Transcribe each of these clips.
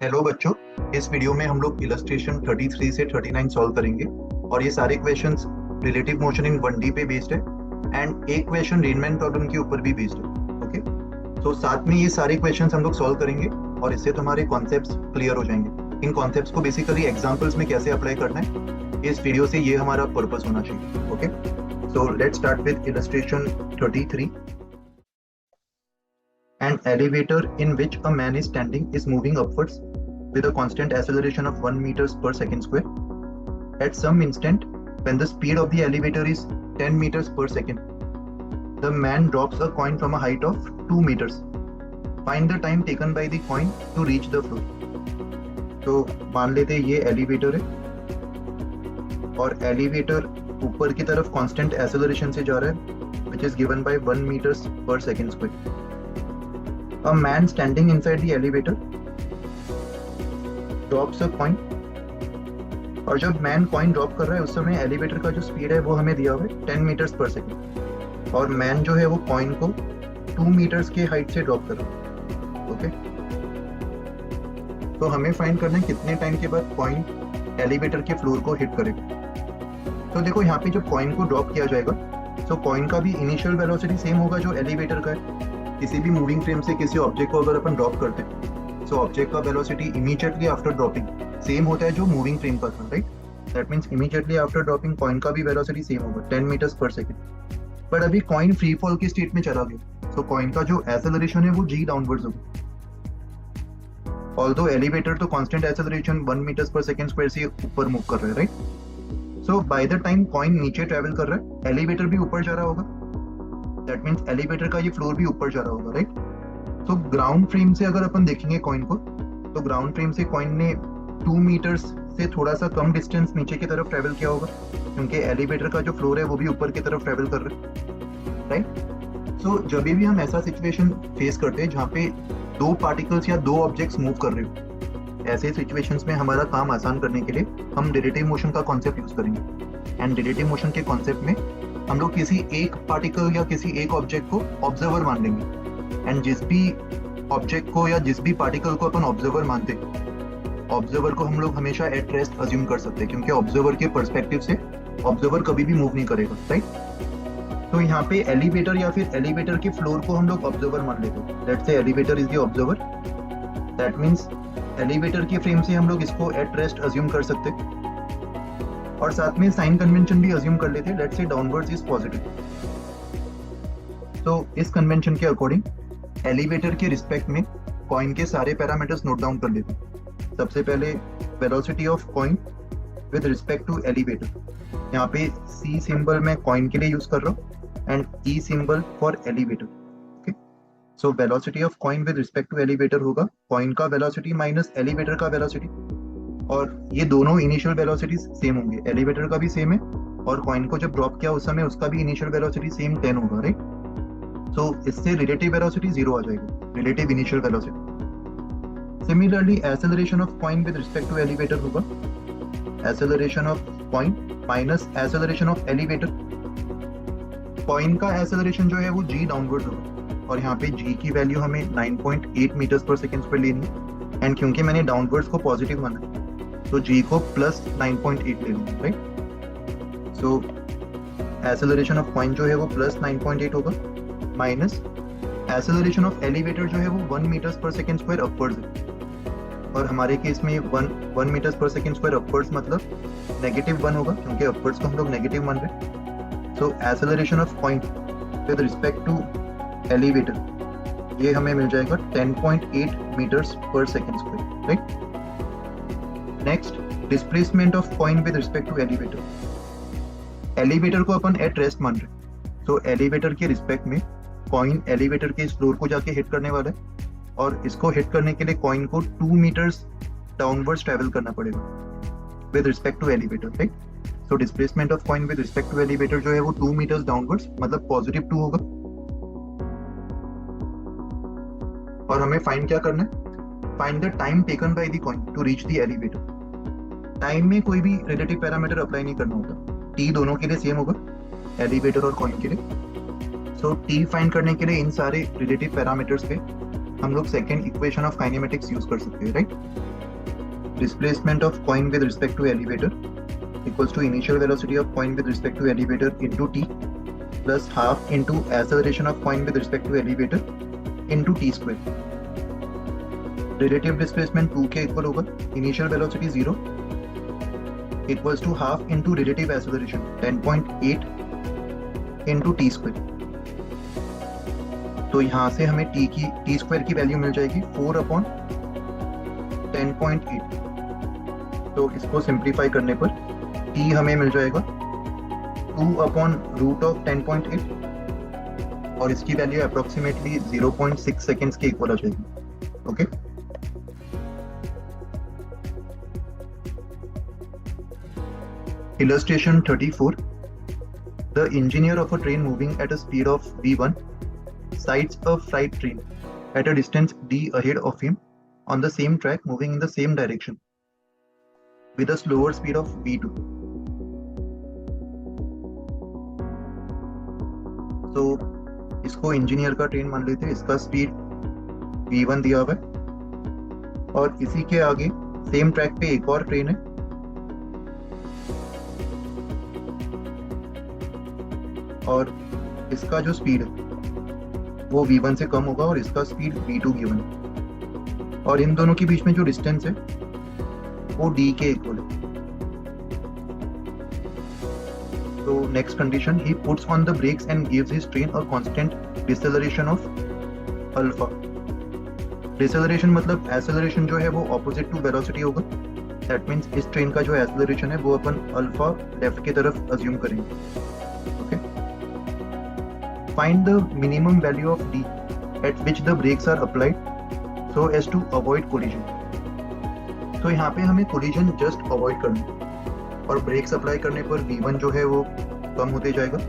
Hello बच्चों। इस video में हम लोग इलस्ट्रेशन 33 से 39 सॉल्व करेंगे और ये सारे questions relative motion in 1D पे बेस्ड है एंड एक क्वेश्चन रेनमैन प्रॉब्लम के ऊपर भी बेस्ड है। ओके, तो साथ में ये सारे क्वेश्चंस हम लोग सॉल्व करेंगे और इससे तुम्हारे कॉन्सेप्ट्स क्लियर हो जाएंगे। इन कॉन्सेप्ट्स को बेसिकली एग्जांपल्स में कैसे अप्लाई करना है, इस वीडियो से ये हमारा पर्पस होना चाहिए। Okay, so let's start with illustration 33. An elevator in which a man is standing is moving upwards with a constant acceleration of 1 meters per second square. At some instant, when the speed of the elevator is 10 meters per second, the man drops a coin from a height of 2 meters. Find the time taken by the coin to reach the floor. तो मान लेते हैं ये elevator है और elevator ऊपर की तरफ कांस्टेंट एक्सेलरेशन से जा रहा है, which is given by 1 meters per second square. A man standing inside the elevator drops a coin. और जब मैन कॉइन ड्रॉप कर रहा है उस समय एलिवेटर का जो स्पीड है वो हमें दिया हुआ है 10 मीटर्स पर सेकेंड और मैन जो है वो कॉइन को 2 मीटर्स के हाइट से ड्रॉप कर रहा है। ओके, तो हमें फाइंड करना है कितने टाइम के बाद कॉइन एलिवेटर के फ्लोर को हिट करेगा। तो देखो यहाँ पे जब कॉइन को ड्रॉप किया जाएगा तो कॉइन का भी इनिशियल वेलोसिटी सेम होगा जो एलिवेटर का है। किसी भी मूविंग फ्रेम से किसी ऑब्जेक्ट को अगर अपन ड्रॉप करते हैं तो ऑब्जेक्ट का velocity immediately after dropping same होता है जो मूविंग फ्रेम का था, right. That means immediately after dropping coin का भी वेलोसिटी सेम होगा 10 मीटर्स पर सेकंड। बट अभी कॉइन फ्री फॉल की स्टेट में चला गया तो कॉइन का जो एक्सेलरेशन है वो जी डाउनवर्ड्स होगा। ऑल्दो एलिवेटर तो कांस्टेंट एक्सेलरेशन 1 मीटर्स पर सेकंड स्क्वायर से ऊपर मूव कर रहा है, right. So by the time coin नीचे ट्रेवल कर रहा है एलिवेटर भी ऊपर जा रहा होगा। दैट मीन्स एलिवेटर का ये फ्लोर भी ऊपर जा रहा होगा, राइट। तो ग्राउंड फ्रेम से अगर अपन देखेंगे कॉइन को तो ग्राउंड फ्रेम से कॉइन ने 2 मीटर्स से थोड़ा सा कम डिस्टेंस नीचे की तरफ ट्रेवल किया होगा क्योंकि एलिवेटर का जो फ्लोर है वो भी ऊपर की तरफ ट्रेवल कर रहा है, राइट। सो जब भी हम ऐसा सिचुएशन फेस करते हैं जहाँ पे दो पार्टिकल्स या दो ऑब्जेक्ट्स मूव कर रहे हो, ऐसे सिचुएशंस में हमारा काम आसान करने के लिए हम रिलेटिव मोशन का कॉन्सेप्ट यूज करेंगे। एंड रिलेटिव मोशन के कॉन्सेप्ट में हम लोग किसी एक पार्टिकल या किसी एक ऑब्जेक्ट को ऑब्जर्वर मान लेंगे एंड जिस भी ऑब्जेक्ट को या जिस भी पार्टिकल को अपन ऑब्जर्वर मानते हैं ऑब्जर्वर को हम लोग हमेशा एट रेस्ट अज्यूम कर सकते हैं क्योंकि ऑब्जर्वर के पर्सपेक्टिव से ऑब्जर्वर कभी भी मूव नहीं करेगा, राइट। तो यहाँ पे एलिवेटर या फिर एलिवेटर के फ्लोर को हम लोग ऑब्जर्वर मान लेते हैं। Let's say elevator is the observer. That means elevator की फ्रेम से हम लोग इसको एट रेस्ट अज्यूम कर सकते हैं और साथ में साइन कन्वेंशन भी अज्यूम कर लेते हैं। Let's say downwards is positive. तो इस कन्वेंशन के अकॉर्डिंग एलिवेटर के रिस्पेक्ट में कॉइन के सारे पैरामीटर्स नोट डाउन कर लेते हैं। सबसे पहले velocity of coin with respect to elevator. यहाँ पे C सिंबल मैं कॉइन के लिए यूज कर रहा हूँ and E symbol for elevator. Okay, so velocity of coin with respect to elevator होगा कॉइन का वेलोसिटी माइनस एलिवेटर का वेलोसिटी और ये दोनों इनिशियल वेलोसिटी सेम होंगे। एलिवेटर का भी सेम है और कॉइन को जब ड्रॉप किया उस समय उसका भी इनिशियल वेलोसिटी सेम 10 होगा, राइट। सो इससे रिलेटिव वेलोसिटी 0 आ जाएगा, relative initial velocity. Similarly acceleration of coin with respect to elevator होगा acceleration of coin minus acceleration of elevator. Coin का एक्सेलरेशन जो है वो जी डाउनवर्ड होगा और यहाँ पे जी की वैल्यू हमें 9.8 मीटर्स पर सेकेंड पर लेनी है एंड क्योंकि मैंने डाउनवर्ड्स को पॉजिटिव माना है तो g को प्लस 9.8 ले लूंगा, right. So acceleration of coin जो है वो प्लस 9.8 होगा माइनस एक्सेलरेशन ऑफ एलिवेटर जो है वो 1 metres per second square upwards है और हमारे केस में 1 metres per second square upwards मतलब -1 होगा क्योंकि अपवर्ड्स को हम लोग नेगेटिव मान रहे हैं। So acceleration of coin with respect to elevator ये हमें मिल जाएगा 10.8 metres per second square, right. Next, displacement of coin with respect to elevator. Elevator को अपन एट रेस्ट मान रहे तो एलिवेटर के रिस्पेक्ट में कॉइन एलिवेटर के इस फ्लोर को जाके हिट करने वाला है और इसको हिट करने के लिए कॉइन को 2 मीटर्स डाउनवर्ड्स ट्रेवल करना पड़ेगा with respect to elevator, right. So displacement of coin with respect to elevator जो है वो 2 मीटर्स डाउनवर्ड्स मतलब +2 होगा और हमें फाइंड क्या करना है, find the time taken by the coin to reach the elevator. Time में कोई भी रिलेटिव पैरामीटर अप्लाई नहीं करना होता, टी दोनों के लिए सेम होगा एलिवेटर और कॉइन के लिए। सो टी फाइंड करने के लिए इन सारे रिलेटिव पैरामीटर्स पे हम लोग second equation of kinematics use कर सकते हैं, right? Displacement of coin with respect to elevator equals to initial velocity of coin with respect to elevator into T plus half into acceleration of coin with respect to elevator into T square. Relative displacement 2 के equal होगा, initial velocity 0 equals to half into relative acceleration 10.8 into T square. तो यहाँ से हमें T square की value मिल जाएगी 4/10.8। तो इसको सिंप्लीफाई करने पर टी हमें मिल जाएगा 2/√10.8 और इसकी वैल्यू अप्रोक्सीमेटली 0.6 सेकेंड्स के इक्वल आ जाएगी। Okay, illustration 34. The engineer of a train moving at a speed of v1 sights a freight train at a distance d ahead of him on the same track moving in the same direction with a slower speed of v2. So इसको engineer का train मान लेते हैं, इसका speed v1 दिया हुआ है और इसी के आगे सेम ट्रैक पे एक और ट्रेन है और इसका जो स्पीड है वो v1 से कम होगा और इसका स्पीड v2 गिवन है और इन दोनों के बीच में जो डिस्टेंस है वो d के इक्वल है। तो next condition, he puts on the brakes and gives his train a constant deceleration of alpha. Deceleration मतलब एक्सेलरेशन जो है वो ऑपोजिट टू वेलोसिटी होगा। दैट मींस इस ट्रेन का जो एक्सेलरेशन है वो अपन अल्फा लेफ्ट की तरफ अज्यूम करेंगे। Find the minimum value of d at which the brakes are applied so as to avoid collision. तो यहाँ पे हमें collision just avoid करना है और brakes apply करने पर v1 जो है वो कम होते जाएगा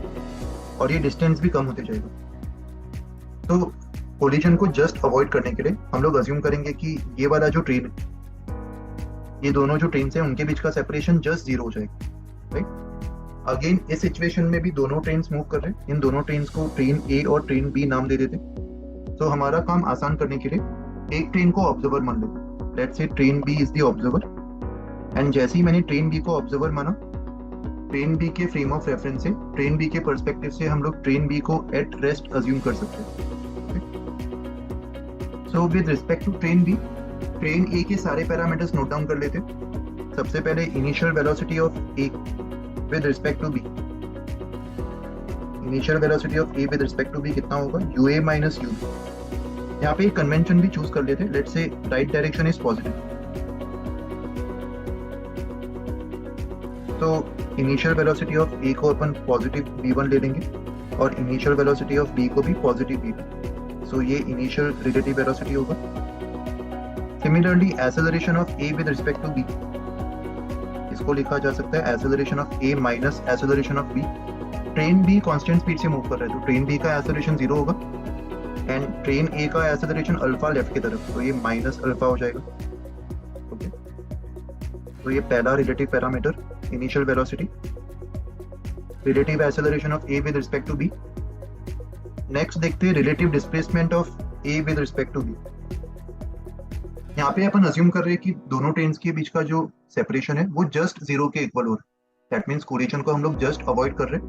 और ये distance भी कम होते जाएगा। तो collision को just avoid करने के लिए हम लोग assume करेंगे कि ये वाला जो ट्रेन है, ये दोनों जो ट्रेन है उनके बीच का सेपरेशन just 0 हो जाएगा, राइट? अगेन इस सिचुएशन में भी दोनों ट्रेन्स मूव कर रहे हैं, इन दोनों ट्रेन्स को ट्रेन ए और ट्रेन बी नाम दे देते। तो हमारा काम आसान करने के लिए एक ट्रेन को ऑब्जर्वर मान लेते। Let's say train B is the observer and जैसे ही मैंने ट्रेन बी को ऑब्जर्वर माना, ट्रेन बी के फ्रेम ऑफ रेफरेंस से, ट्रेन बी के पर्सपेक्टिव से हम लोग ट्रेन बी को एट रेस्ट अज्यूम कर सकते हैं। So with respect to train B, train A के सारे पैरामीटर्स नोट डाउन कर लेते। सबसे पहले initial velocity of A with respect to b, initial velocity of a with respect to b कितना होगा, ua minus u। यहाँ पे एक कन्वेंशन भी चूज कर लेते, let's say right direction is positive. तो इनिशियल वेलोसिटी ऑफ a को अपन पॉजिटिव v1 ले लेंगे और इनिशियल वेलोसिटी ऑफ b को भी पॉजिटिव v2। सो ये इनिशियल रिलेटिव वेलोसिटी होगा। Similarly acceleration of a with respect to b, इसको लिखा जा सकता है acceleration of a minus acceleration of b। Train b constant speed से मूव कर रहा है तो ट्रेन b का एक्सेलरेशन 0 होगा एंड ट्रेन a का एक्सेलरेशन अल्फा लेफ्ट की तरफ, तो ये माइनस अल्फा हो जाएगा। ओके, तो ये पहला relative parameter initial velocity, relative acceleration of a with respect to b। Next देखते हैं relative displacement of a with respect to b। यहाँ पे अपन अज्यूम कर रहे हैं कि दोनों ट्रेन्स के बीच का जो सेपरेशन है वो जस्ट 0 के इक्वल हो रहा है। दैट मींस कोलिजन को हम लोग जस्ट अवॉइड कर रहे हैं।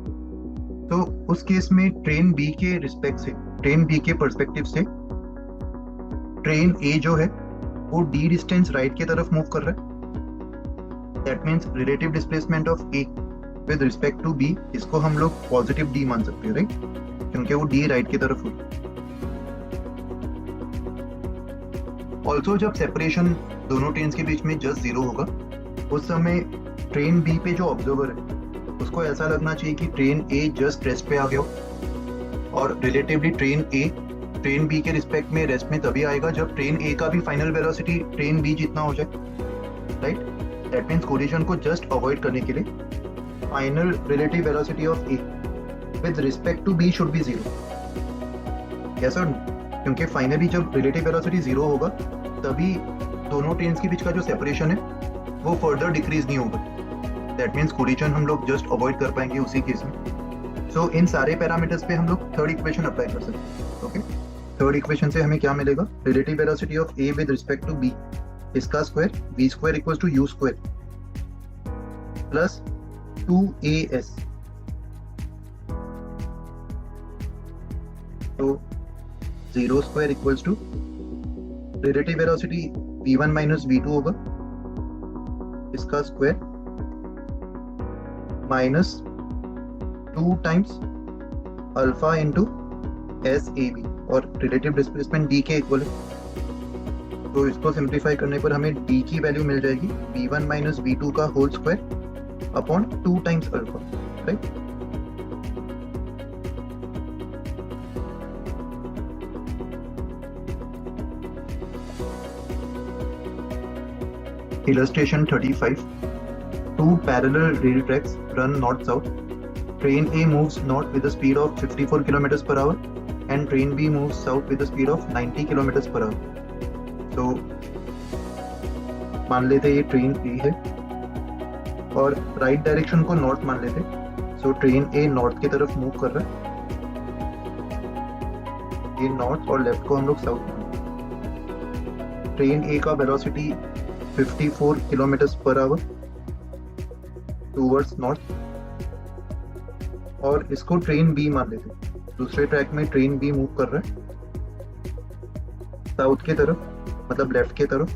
तो उस केस में ट्रेन बी के रिस्पेक्ट से, ट्रेन बी के पर्सपेक्टिव से ट्रेन ए जो है वो डी डिस्टेंस राइट की तरफ मूव कर रहा है। That means relative displacement of A with respect to B, इसको हम लोग पॉजिटिव डी मान सकते हैं, राइट? क्योंकि वो डी राइट की तरफ हो। ऑल्सो जब सेपरेशन दोनों ट्रेन्स के बीच में जस्ट 0 होगा, उस समय ट्रेन बी पे जो ऑब्जर्वर है उसको ऐसा लगना चाहिए कि ट्रेन ए जस्ट रेस्ट पे आ गया और रिलेटिवली ट्रेन ए ट्रेन बी के रिस्पेक्ट में रेस्ट में तभी आएगा जब ट्रेन ए का भी फाइनल वेलोसिटी ट्रेन बी जितना हो जाए, राइट? दैट मींस कोलिजन को जस्ट अवॉइड करने के लिए final relative velocity of A with respect to B should be 0। Yes और नो? क्योंकि फाइनली जब रिलेटिव वेलोसिटी 0 होगा तभी दोनों ट्रेन्स के बीच का जो सेपरेशन है वो फर्दर डिक्रीज नहीं होगा। दैट मींस कोलिजन हम लोग जस्ट अवॉइड कर पाएंगे उसी केस में। सो इन सारे पैरामीटर्स पे हम लोग थर्ड इक्वेशन अप्लाई कर सकते हैं। ओके, थर्ड इक्वेशन से हमें क्या मिलेगा, relative velocity of A with respect to B, इसका square v square equal to u square plus 2as, तो 0 square equals to relative velocity v1 minus v2 होगा, इसका square minus 2 times alpha into S A B, और relative displacement D के equal है, तो इसको simplify करने पर हमें डी की वैल्यू मिल जाएगी v1 माइनस v2 का whole square upon 2 times alpha, right. Illustration 35. Two parallel rail tracks run north-south. Train A moves north with a speed of 54 km per hour and train B moves south with a speed of 90 km per hour. So, मान लेते ये train ए है और right direction को north मान लेते, so train ए north की तरफ मूव कर रहा है, ये नॉर्थ और लेफ्ट को हम लोग साउथ मान। ट्रेन ए का velocity 54 kilometre per our towards north, और इसको ट्रेन बी मान लेते, दूसरे ट्रैक में ट्रेन बी मूव कर रहा है साउथ की तरफ, मतलब लेफ्ट की तरफ,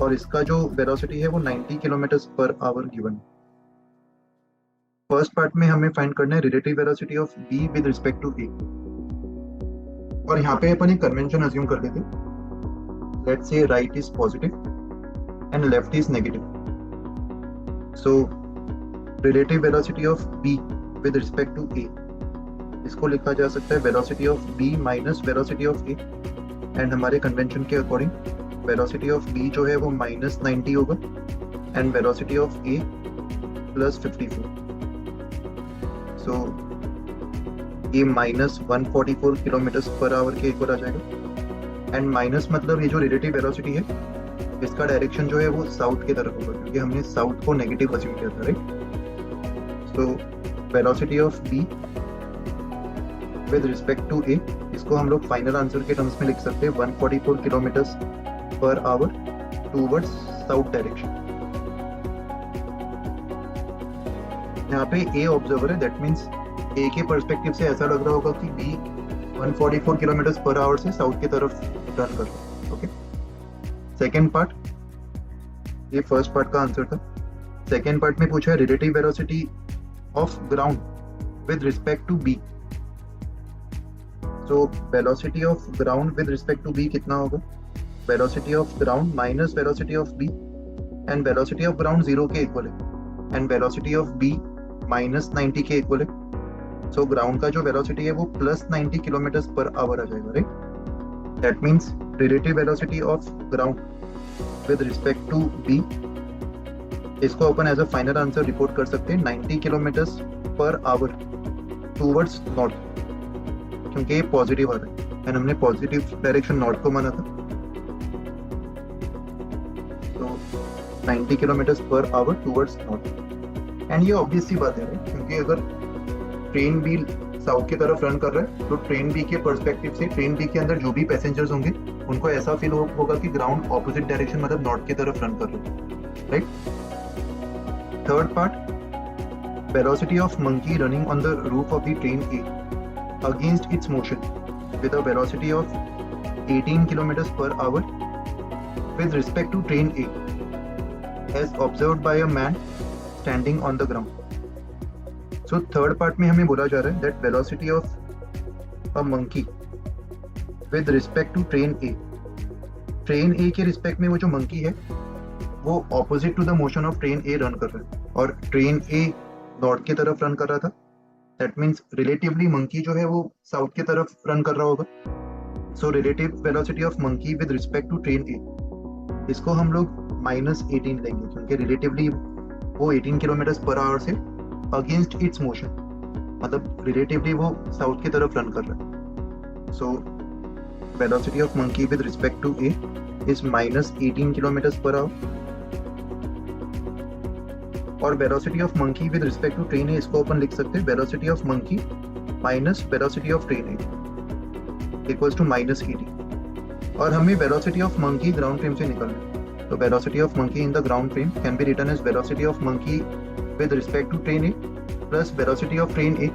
और इसका जो वेलोसिटी है वो 90 किलोमीटर पर आवर गिवन है। फर्स्ट पार्ट में हमें फाइंड करना है relative velocity of B with respect to A, और यहाँ पे अपन एक कन्वेंशन अज्यूम कर लेते, let's say right is positive and left is negative, so relative velocity of B with respect to A, इसको लिखा जा सकता है velocity of B minus velocity of A, and हमारे कन्वेंशन के अकॉर्डिंग वेलोसिटी ऑफ बी जो है वो माइनस 90 होगा and velocity of A plus 54, so ये माइनस 144 किलोमीटर पर आवर के इक्वल आ जाएगा, एंड माइनस मतलब ये जो रिलेटिव वेलोसिटी है इसका डायरेक्शन जो है वो साउथ की तरफ होगा, क्योंकि हमने साउथ को नेगेटिव अज्यूम किया था, right. So velocity of B with respect to A, इसको हम लोग फाइनल आंसर के टर्म्स में लिख सकते हैं 144 kilometre per our towards south direction. यहाँ पे ए ऑब्जर्वर है, दैट मीन्स ए के पर्सपेक्टिव से ऐसा लग रहा होगा कि बी 144 किलोमीटर पर आवर से साउथ की तरफ टर्न कर रहा है, ओके। सेकेंड पार्ट, ये फर्स्ट पार्ट का आंसर था। सेकेंड पार्ट में पूछा है relative velocity of ground with respect to B, so velocity of ground with respect to B कितना होगा, velocity of ground minus velocity of B, and velocity of ground 0 के equal है and velocity of B minus 90 के equal है, so ground का जो velocity है वो प्लस 90 किलोमीटर पर आवर आ जाएगा, right. That means relative velocity of ground with respect to B, इसको अपन as a final answer report कर सकते हैं 90 kilometre per our towards north, क्योंकि ये पॉजिटिव आ रहा है एंड हमने पॉजिटिव डायरेक्शन नॉर्थ को माना था, तो 90 kilometre per our towards north. And ये ऑब्वियस सी बात है, क्योंकि अगर ट्रेन बी साउथ की तरफ रन कर रहा है तो ट्रेन बी के पर्सपेक्टिव से ट्रेन बी के अंदर जो भी पैसेंजर्स होंगे उनको ऐसा फील होगा कि ग्राउंड ऑपोजिट डायरेक्शन मतलब नॉर्थ की तरफ रन कर रहा है, right. Third part, velocity of monkey running on the roof of the train A against its motion with a velocity of 18 kilometers per hour with respect to train A as observed by a man standing on the ground. So third part में हमें बोला जा रहा है that velocity of a monkey with respect to train A, train A के respect में वो जो मंकी है वो opposite to the motion of train A run कर रहा है, और ट्रेन A नॉर्थ की तरफ रन कर रहा था, दैट मीन्स रिलेटिवली मंकी जो है वो साउथ की तरफ रन कर रहा होगा, so relative velocity of monkey with respect to train A, इसको हम लोग माइनस 18 लेंगे, क्योंकि रिलेटिवली वो 18 किलोमीटर पर आवर से अगेंस्ट इट्स मोशन, मतलब रिलेटिवली वो साउथ की तरफ रन कर रहा है, so velocity of monkey with respect to A is minus 18 kilometre per hour, और velocity of monkey with respect to train A, इसको अपन लिख सकते हैं velocity of monkey minus velocity of train A, equals to -80 और हमें velocity of monkey ground frame से निकालना है। तो velocity of monkey in the ground frame can be written as velocity of monkey with respect to train A plus velocity of train A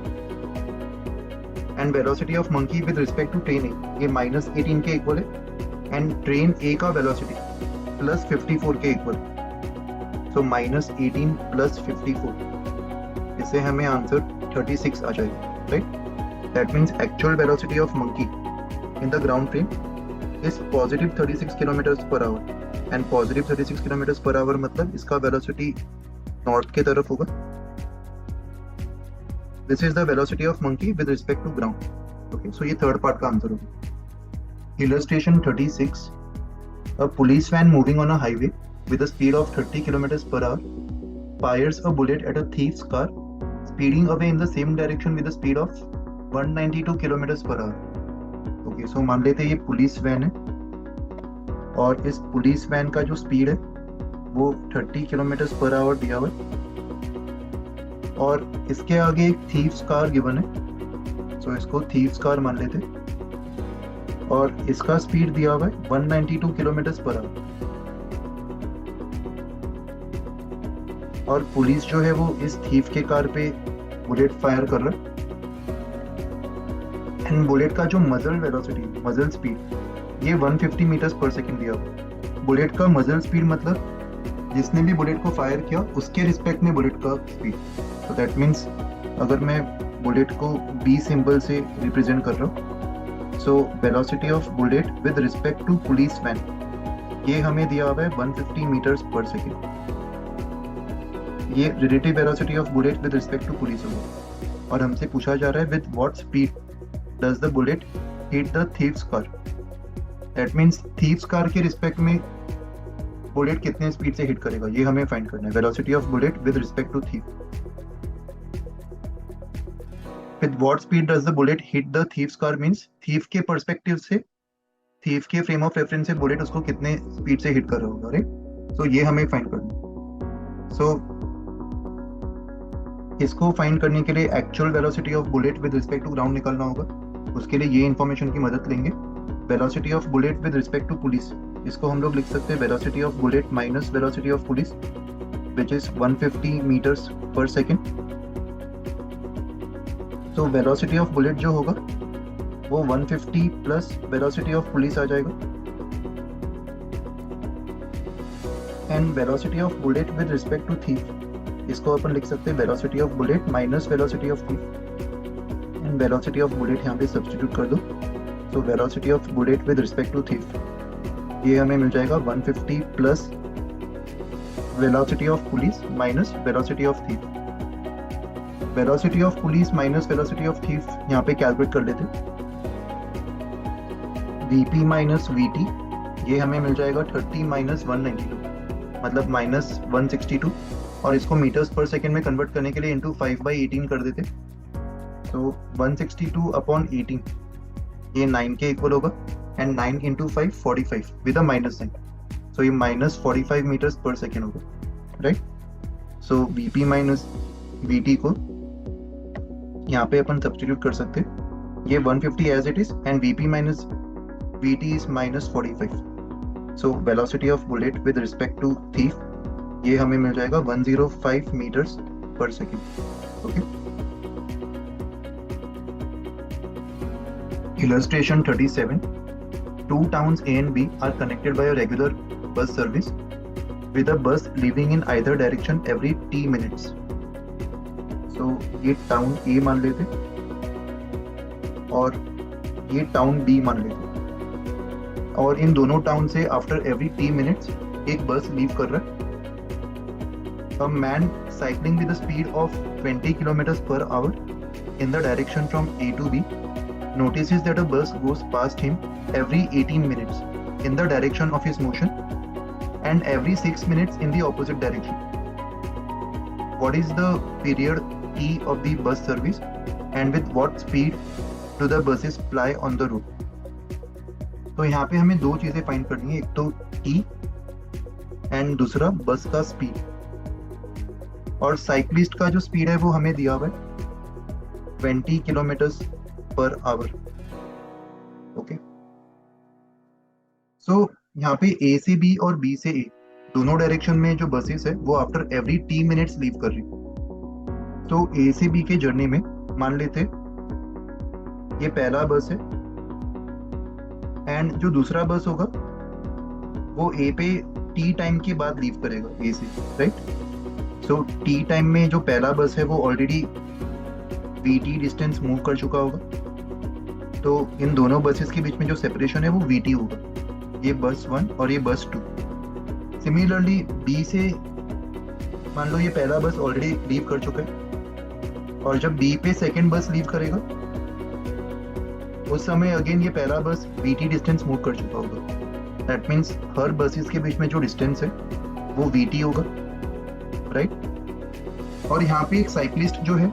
and velocity of monkey with respect to train A, ये -18 के equal है and train A का velocity plus 54 के equal, सो -18 plus 54, इससे हमें answer 36 आ जाएगा, right. That means actual velocity of monkey in the ground frame is positive 36 kilometres per hour and positive 36 kilometres per hour मतलब इसका वेलोसिटी नॉर्थ के तरफ होगा। This is the velocity of monkey with respect to ground. Okay, so ये third part का answer होगा। Illustration 36, a police van moving on a highway with a speed of 30 kilometers per hour fires a bullet at a thief's car speeding away in the same direction with a speed of 192 kilometers per hour। Okay, सो मान लेते हैं ये police van है और इस police van का जो speed है वो 30 किलोमीटर्स पर आवर दिया हुआ है और इसके आगे एक थीव्स कार गिवन है, सो इसको थीव्स कार मान लेते हैं और इसका स्पीड दिया हुआ है 192 किलोमीटर्स पर आवर और पुलिस जो है वो इस थीफ के कार पे बुलेट फायर कर रहा है एंड बुलेट का जो मजल वेलोसिटी, मजल स्पीड ये 150 मीटर्स पर सेकंड दिया हुआ। बुलेट का मजल स्पीड मतलब जिसने भी बुलेट को फायर किया उसके रिस्पेक्ट में बुलेट का स्पीड। तो दैट मीन्स अगर मैं बुलेट को बी सिंबल से रिप्रेजेंट कर रहा हूँ, so velocity of bullet with respect to police van ये हमें दिया हुआ है 150 मीटर्स पर सेकेंड। ये relative velocity of bullet with respect to police होगा और हमसे पूछा जा रहा है with what speed does the bullet hit the thief's car. That means thief's car के रिस्पेक्ट में बुलेट कितने स्पीड से हिट करेगा ये हमें फाइंड करना है। Velocity of bullet with respect to thief, with what speed does the bullet hit the thief's car means thief के पर्सपेक्टिव से, thief के फ्रेम ऑफ रेफरेंस से बुलेट उसको कितने स्पीड से हिट कर रहा होगा, राइट। सो ये हमें फाइंड करना है। सो इसको फाइंड करने के लिए actual velocity of bullet with respect to ground निकालना होगा। उसके लिए ये इंफॉर्मेशन की मदद लेंगे। Velocity of bullet with respect to police, इसको हम लोग लिख सकते हैं velocity of bullet minus velocity of police which is 150 metres per second. तो वेलोसिटी ऑफ बुलेट जो होगा वो 150 प्लस वेलोसिटी ऑफ पुलिस आ जाएगा and velocity of bullet with respect to thief, इसको अपन लिख सकते हैं velocity of bullet minus velocity of thief and velocity of bullet यहाँ पे सब्स्टिट्यूट कर दो। तो velocity of bullet with respect to thief ये हमें मिल जाएगा 150 plus velocity of police minus velocity of thief. Velocity of police minus velocity of thief यहाँ पे कैलकुलेट कर लेते। Vp माइनस Vt ये हमें मिल जाएगा 30 माइनस 192 मतलब माइनस 162 और इसको मीटर्स पर सेकेंड में कन्वर्ट करने के लिए इंटू 5/18 कर देते। तो 162 अपॉन 18 ये 9 के इक्वल होगा and 9 into 5 45 with a minus sign, so ये माइनस 45 मीटर्स पर सेकेंड होगा, right. So Vp minus Vt को यहाँ पे अपन सब्स्टिट्यूट कर सकते हैं, ये 150 as it is and Vp minus Vt is minus 45। So velocity of bullet with respect to thief ये हमें मिल जाएगा 105 metres per second. Okay, illustration 37, two towns A and B are connected by a regular bus service with a bus leaving in either direction every t minutes। तो ये town ए मान लेते और ये टाउन बी मान लेते और इन दोनों टाउन से आफ्टर एवरी टी मिनट्स एक बस लीव कर रहा है। A man cycling with the speed of 20 kilometres per hour in the direction from A to B notices that a bus goes past him every 18 minutes in the direction of his motion and every 6 minutes in the opposite direction। What is the period T of the bus service and with what speed do the buses ply on the route। तो यहाँ पे हमें दो चीजें find करनी है, एक तो T एंड दूसरा बस का स्पीड। और साइक्लिस्ट का जो स्पीड है वो हमें दिया हुआ है 20 किलोमीटर्स पर आवर। ओके, सो यहाँ पे ए से बी और बी से ए दोनों डायरेक्शन में जो बसेस है वो आफ्टर एवरी 3 मिनट्स लीव कर रही। तो ए से बी के जर्नी में मान लेते ये पहला बस है एंड जो दूसरा बस होगा वो ए पे टी टाइम के बाद लीव करेगा ए से, राइट। सो टी टाइम में जो पहला बस है वो already we T distance move कर चुका होगा, तो इन दोनों बसेस के बीच में जो सेपरेशन है वो वी टी होगा, ये बस 1 और ये बस 2। सिमिलरली बी से मान लो ये पहला बस ऑलरेडी लीव कर चुका है और जब बी पे सेकेंड बस लीव करेगा उस समय अगेन ये पहला बस वी टी डिस्टेंस मूव कर चुका होगा। दैट मीन्स हर बसेस के बीच में जो डिस्टेंस है वो वी टी होगा, राइट। और यहाँ पे एक साइक्लिस्ट जो है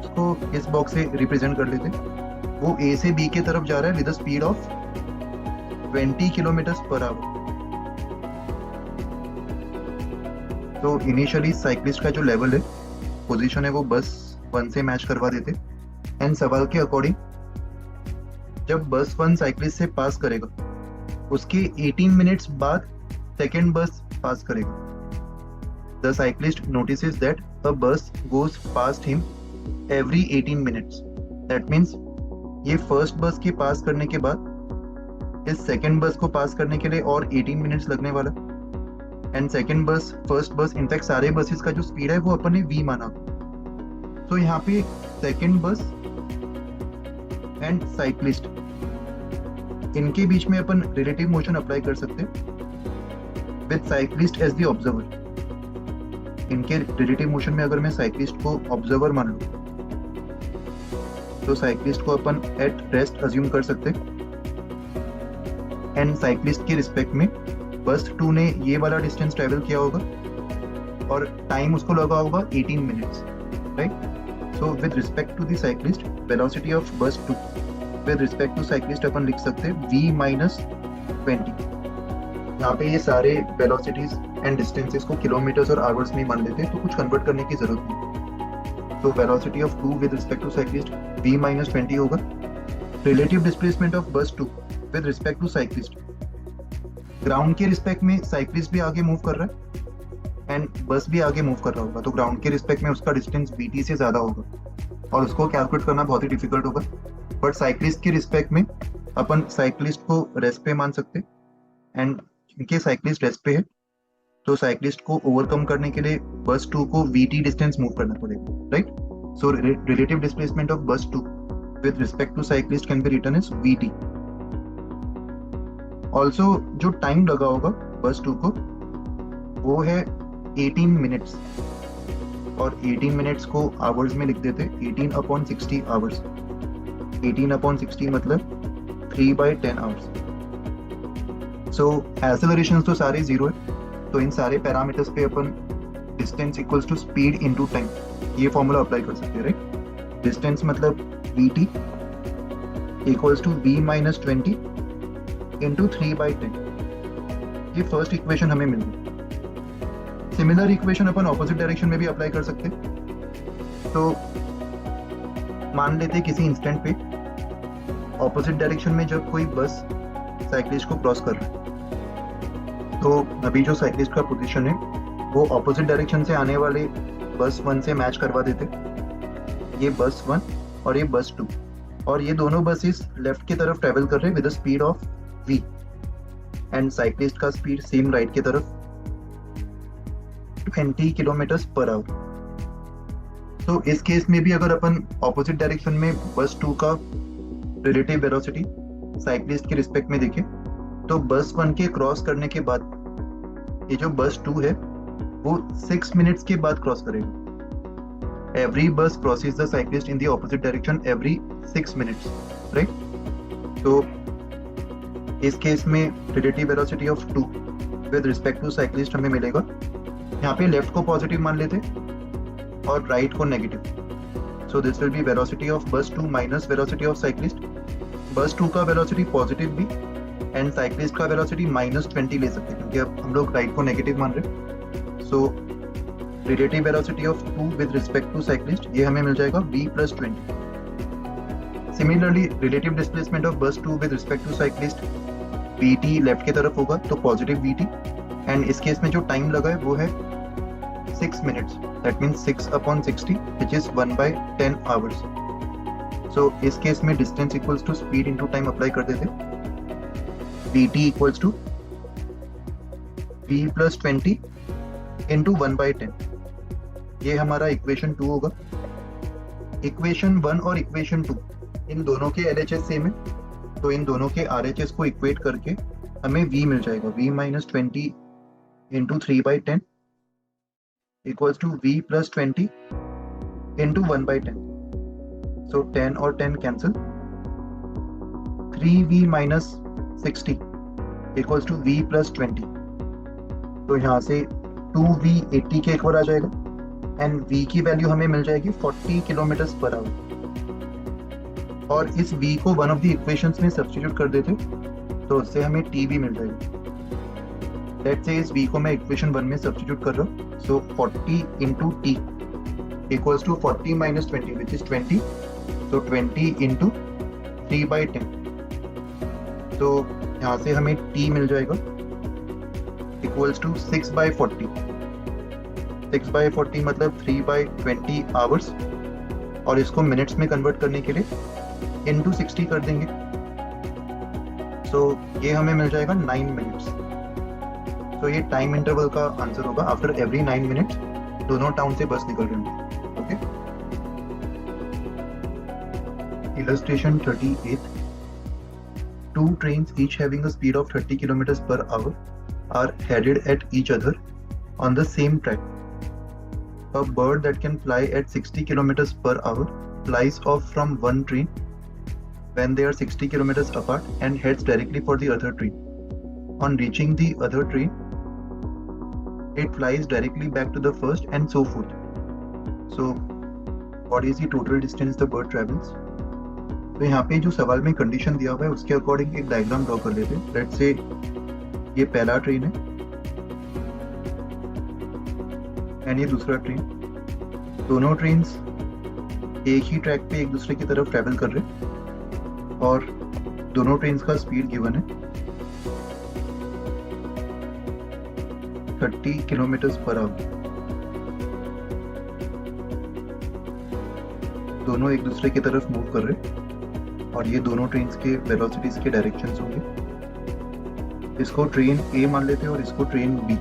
उसको इस बॉक्स से रिप्रेजेंट कर लेते, वो ए से बी के तरफ जा रहा है with the speed of 20 kilometres per our. तो इनिशियली साइक्लिस्ट का जो लेवल है, पोजीशन है, वो बस 1 से मैच करवा देते एंड सवाल के अकॉर्डिंग जब बस 1 साइक्लिस्ट से पास करेगा उसके 18 मिनट्स बाद सेकेंड बस पास करेगा। The cyclist notices that a bus goes past him every 18 minutes. That means ये फर्स्ट बस के पास करने के बाद इस सेकेंड बस को पास करने के लिए और 18 मिनट्स लगने वाला एंड सेकेंड बस फर्स्ट बस इनफैक्ट सारे बसेस का जो स्पीड है वो अपन ने v माना। तो यहाँ पे सेकेंड बस एंड साइक्लिस्ट इनके बीच में अपन रिलेटिव मोशन अप्लाई कर सकते हैं with cyclist as the observer. इनके रिलेटिव मोशन में अगर मैं साइक्लिस्ट को ऑब्जर्वर मान लूं तो साइक्लिस्ट को अपन एट रेस्ट अज्यूम कर सकते एंड साइक्लिस्ट के रिस्पेक्ट में बस 2 ने ये वाला डिस्टेंस ट्रेवल किया होगा और टाइम उसको लगा होगा 18 minutes, right. So with respect to the cyclist velocity of bus 2 with respect to cyclist अपन लिख सकते हैं v-20। यहाँ पे ये सारे वेलोसिटीज एंड डिस्टेंसेस को किलोमीटर्स और आवर्स में मान लेते हैं तो कुछ कन्वर्ट करने की जरूरत नहीं। तो velocity of 2 with respect to cyclist v-20 होगा। Relative displacement of bus 2 with respect to cyclist, ground के रिस्पेक्ट में साइक्लिस्ट भी आगे मूव कर रहा है एंड बस भी आगे मूव कर रहा होगा, तो ग्राउंड के रिस्पेक्ट में उसका डिस्टेंस vt से ज्यादा होगा और उसको कैलकुलेट करना बहुत ही डिफिकल्ट होगा। बट साइक्लिस्ट के रिस्पेक्ट में अपन साइक्लिस्ट को रेस्ट पे मान सकते एंड इनके साइक्लिस्ट रेस्ट पे है तो साइक्लिस्ट को ओवरकम करने के लिए बस 2 को vt डिस्टेंस मूव करना पड़ेगा, right. So relative displacement of bus 2 with respect to cyclist can be written as vt। Also जो टाइम लगा होगा बस 2 को वो है 18 मिनट्स और 18 मिनट्स को आवर्स में लिख देते 18/60 आवर्स। 18/60 मतलब 3/10 आवर्स। सो एक्सेलरेशन तो सारे 0 है तो इन सारे पैरामीटर्स पे अपन distance equals to speed into time ये फॉर्मूला अप्लाई कर सकते हैं, राइट। डिस्टेंस मतलब vt equals to v-20 into 3/10। ये फर्स्ट इक्वेशन हमें मिल गई। सिमिलर इक्वेशन अपन ऑपोजिट डायरेक्शन में भी अप्लाई कर सकते। तो मान लेते किसी इंस्टेंट पे ऑपोजिट डायरेक्शन में जब कोई बस साइक्लिस्ट को क्रॉस कर रहा है तो अभी जो साइक्लिस्ट का पोजीशन है वो ऑपोजिट डायरेक्शन से आने वाले बस 1 से मैच करवा देते। ये बस 1 और ये बस 2 और ये दोनों बसेस लेफ्ट की तरफ ट्रेवल कर रहे हैं with the speed of v and cyclist का स्पीड सेम राइट की तरफ 20 किलोमीटर्स पर आवर। तो इस केस में भी अगर अपन ऑपोजिट डायरेक्शन में बस 2 का रिलेटिव वेलोसिटी साइक्लिस्ट के रिस्पेक्ट में देखें तो बस 1 के क्रॉस करने के बाद ये जो बस 2 है वो 6 मिनट्स के बाद क्रॉस करेगा। Every bus crosses the cyclist in the opposite direction every 6 minutes, right. तो इस केस में relative velocity of 2 with respect to cyclist हमें मिलेगा। यहाँ पे लेफ्ट को पॉजिटिव मान लेते और राइट को negative. So this will be velocity of bus 2 minus velocity of cyclist. बस 2 का वेलोसिटी पॉजिटिव भी एंड साइक्लिस्ट का वेलोसिटी -20 ले सकते हैं क्योंकि अब हम लोग राइट को नेगेटिव मान रहे हैं। So relative velocity of 2 with respect to cyclist ये हमें मिल जाएगा v+20। Similarly relative displacement of bus 2 with respect to cyclist, VT left की तरफ होगा तो पॉजिटिव VT, एंड इस केस में जो टाइम लगा है वो है 6 minutes, that means 6/60 which is 1/10 hours. So इस केस में distance equals to speed into time apply कर देते, VT equals to V + 20 into 1/10। ये हमारा इक्वेशन 2 होगा। इक्वेशन 1 और इक्वेशन 2 इन दोनों के LHS सेम है, तो इन दोनों के RHS को इक्वेट करके हमें V मिल जाएगा, V - 20 into 3/10 equals to V + 20 into 1/10। So 10 और 10 cancel, 3V - 60 equals to V + 20। तो यहाँ से 2V 80 के इक्वल आ जाएगा, एंड V की वैल्यू हमें मिल जाएगी 40 km/h। और इस V को वन ऑफ द इक्वेशंस में सब्स्टिट्यूट कर देते तो उससे हमें T भी मिल जाएगी। लेट्स से इस V को मैं इक्वेशन 1 में सब्स्टिट्यूट कर रहा हूँ, so 40 into T equals to 40 - 20 which is 20, so 20 into 3/10। तो यहाँ से हमें T मिल जाएगा इक्वल्स टू 6/40। 6/40 मतलब 3/20 आवर्स, और इसको मिनट्स में कन्वर्ट करने के लिए इंटू 60 कर देंगे, सो ये हमें मिल जाएगा 9 मिनट्स। तो ये टाइम इंटरवल का आंसर होगा। आफ्टर एवरी 9 मिनट्स दोनों टाउन से बस निकल रही है। Okay, illustration 38। 2 trains each having a speed of 30 km/h are headed at each other on the same track. A bird that can fly at 60 km/h flies off from one train when they are 60 km apart and heads directly for the other train. On reaching the other train, it flies directly back to the first and so forth. So, what is the total distance the bird travels? तो यहाँ पे जो सवाल में condition दिया हुआ है उसके अकॉर्डिंग एक डायग्राम ड्रॉ कर लेते हैं। लेट्स से ये पहला ट्रेन है एंड ये दूसरा ट्रेन। दोनों ट्रेन्स एक ही ट्रैक पे एक दूसरे की तरफ ट्रैवल कर रहे हैं और दोनों ट्रेन्स का स्पीड गिवन है 30 km/h। दोनों एक दूसरे की तरफ मूव कर रहे हैं और ये दोनों ट्रेन्स के वेलोसिटीज के डायरेक्शंस होंगे। इसको ट्रेन A मान लेते हैं और इसको ट्रेन B।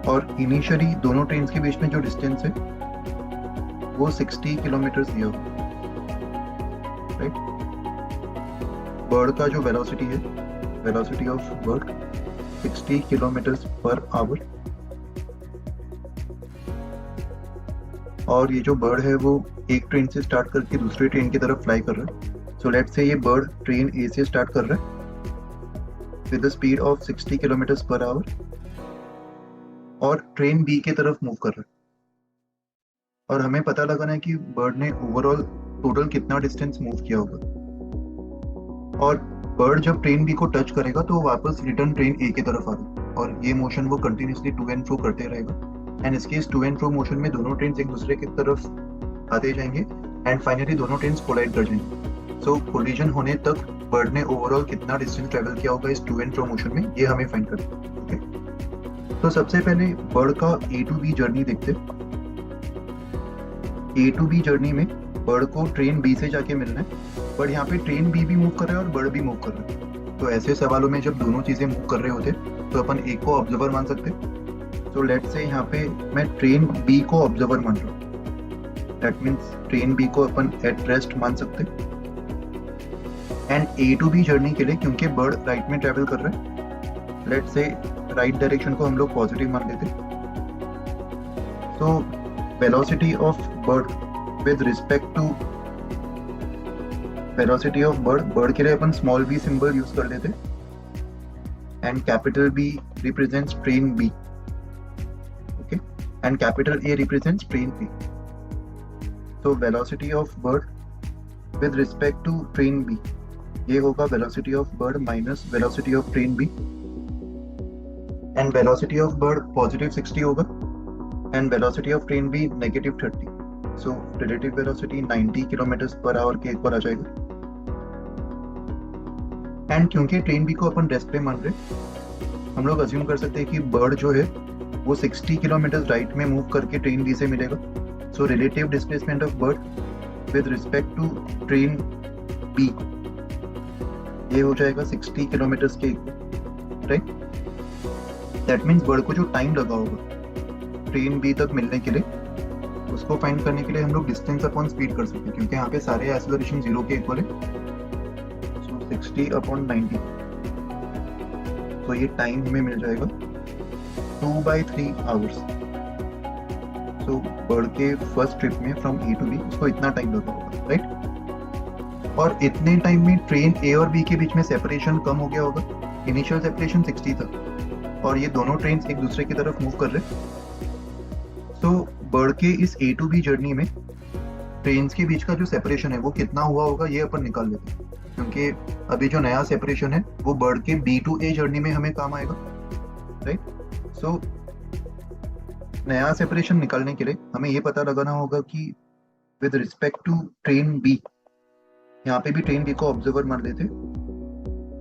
और इनिशियली दोनों ट्रेन्स के बीच में जो डिस्टेंस है वो 60 किलोमीटर दिया हुआ, राइट। बर्ड का जो वेलोसिटी है, वेलोसिटी ऑफ बर्ड 60 km/h, और ये जो बर्ड है वो एक ट्रेन से स्टार्ट करके दूसरे ट्रेन की तरफ फ्लाई कर रहा है। सो लेट्स से ये बर्ड ट्रेन A से स्टार्ट कर रहा है with the speed of 60 km/h और ट्रेन B की तरफ मूव कर रहा है। और हमें पता लगाना है कि बर्ड ने ओवरऑल टोटल कितना डिस्टेंस मूव किया होगा। और बर्ड जब ट्रेन B को टच करेगा तो वापस रिटर्न ट्रेन A की तरफ आएगा और ये मोशन वो कंटिन्यूसली टू एंड फ्रो करते रहेगा। एंड इसके इस टू एंड फ्रो मोशन में दोनों ट्रेन एक दूसरे की तरफ आते जाएंगे एंड फाइनली दोनों ट्रेन कोलाइड कर जाएंगे। सो कोलिजन होने तक बर्ड ने ओवरऑल कितना डिस्टेंस ट्रेवल किया होगा इस टू एंड फ्रो मोशन में, ये हमें फाइंड करना है। ओके, तो सबसे पहले बर्ड का A to B जर्नी देखते हैं। A to B जर्नी में बर्ड को ट्रेन B से जाके मिलना है, बट यहाँ पे ट्रेन B भी मूव कर रहा है और बर्ड भी मूव कर रहा है। तो ऐसे सवालों में जब दोनों चीजें मूव कर रहे होते तो अपन A को ऑब्जर्वर मान सकते हैं। तो लेट्स से यहाँ पे मैं ट्रेन B को ऑब्जर्वर मान रहा हूँ, दैट मीन्स ट्रेन B को अपन एट रेस्ट मान सकते हैं। And A to B journey के लिए क्योंकि बर्ड राइट में ट्रेवल कर रहा है, लेट्स से राइट डायरेक्शन को हम लोग पॉजिटिव मान लेते हैं। तो velocity of bird with respect to velocity of bird के लिए अपन स्मॉल b सिंबल यूज कर लेते हैं and capital B represents train B, okay, and capital A represents train A। तो velocity of bird with respect to train B, ये होगा velocity of bird minus velocity of train B, and velocity of bird positive 60 होगा and velocity of train B -30। So relative velocity 90 kilometre per hour के ऊपर आ जाएगा। And क्योंकि train B को अपन rest पे मान रहे, हम लोग अज्यूम कर सकते हैं कि बर्ड जो है वो 60 किलोमीटर राइट में मूव करके ट्रेन बी से मिलेगा। So relative displacement of bird with respect to train B ये हो जाएगा 60 किलोमीटर के equal, right. That means bird को जो टाइम लगा होगा ट्रेन बी तक मिलने के लिए, उसको फाइंड करने के लिए हम लोग डिस्टेंस अपॉन स्पीड कर सकते हैं, क्योंकि यहाँ पे सारे एक्सेलरेशन 0 के इक्वल है। सो 60 अपॉन 90, तो ये टाइम हमें मिल जाएगा 2/3 आवर्स। सो बर्ड के फर्स्ट ट्रिप में फ्रॉम ए टू बी उसको इतना टाइम लगा होगा, राइट। और इतने टाइम में ट्रेन ए और बी के बीच में सेपरेशन कम हो गया होगा। इनिशियल सेपरेशन 60 था और ये दोनों ट्रेन एक दूसरे की तरफ मूव कर रहे। सो बर्ड के इस ए टू बी जर्नी में ट्रेन्स के बीच का जो सेपरेशन है वो कितना हुआ होगा ये अपन निकाल लेते हैं, क्योंकि अभी जो नया सेपरेशन है वो बर्ड के बी टू ए जर्नी में हमें काम आएगा, राइट। सो नया सेपरेशन निकालने के लिए हमें ये पता लगाना होगा कि with respect to train B, यहाँ पे भी ट्रेन बी को ऑब्जर्वर मान लेते,